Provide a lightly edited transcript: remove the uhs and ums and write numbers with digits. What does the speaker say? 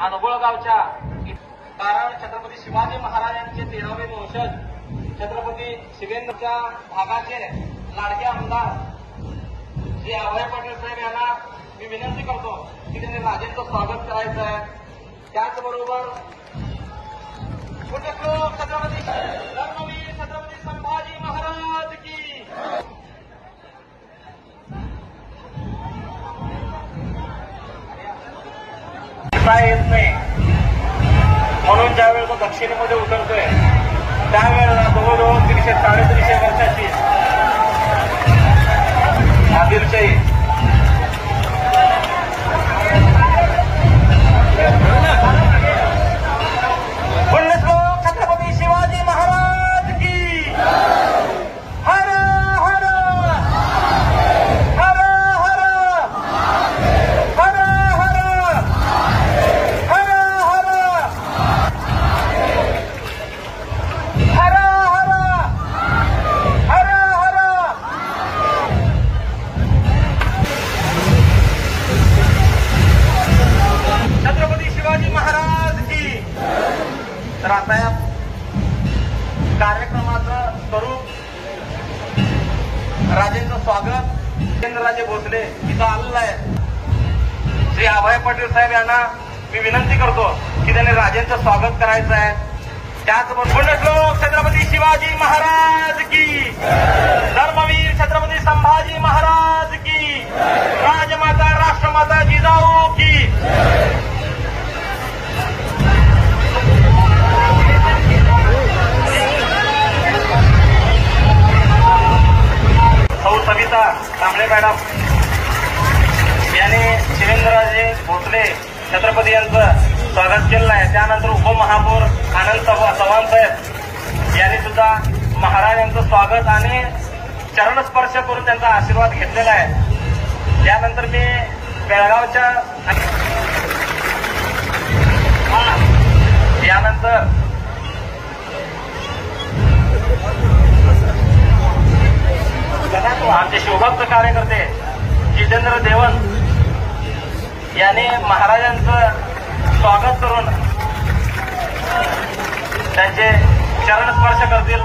अनगोळ गावच्या कारण छत्रपती शिवाजी महाराजांचे 13वे वंशज छत्रपती शिवेंद्रच्या भागाचे लाडके आमदार श्री अभय पाटील साहेब यांना मी विनंती करतो की त्यांनी राजेंचं स्वागत करायचं आहे. त्याचबरोबर पुण्यश्लोक छत्रपती धर्मवीर छत्रपती संभाजी महाराज की येत नाही म्हणून ज्यावेळेस तो दक्षिणेमध्ये उतरतोय त्यावेळेला जवळजवळ 300-350 वर्षाची आदिलशाही पुण्यश्लोक छत्रपती शिवाजी महाराज की हर हर हर हर हर हर हर हर हर हर छत्रपती शिवाजी महाराज की. तर आता या कार्यक्रमाचं स्वरूप राजेंचं स्वागत जितेंद्रराजे भोसले इथं आलेलं आहे. श्री अभय पाटील साहेब यांना मी विनंती करतो की त्यांनी राजेंचं स्वागत करायचं आहे. त्याचबरोबर पुण्यश्लोक छत्रपती शिवाजी महाराज की, धर्मवीर छत्रपती संभाजी महाराज की, राजमाता राष्ट्रमाता जिजाऊ की. सौ सविता कांबळे मॅडम याने शिवेंद्रराजे भोसले छत्रपती यांचं स्वागत केलेलं आहे. त्यानंतर उपमहापौर आनंद चव्हाण साहेब यांनी सुद्धा महाराज यांचं स्वागत आणि चरणस्पर्श करून त्यांचा आशीर्वाद घेतलेला आहे. त्यानंतर मी बेळगावच्या यानंतर आमचे शिवभक्त कार्यकर्ते जितेंद्र देवन यांनी महाराजांचं स्वागत करून त्यांचे चरणस्पर्श करतील.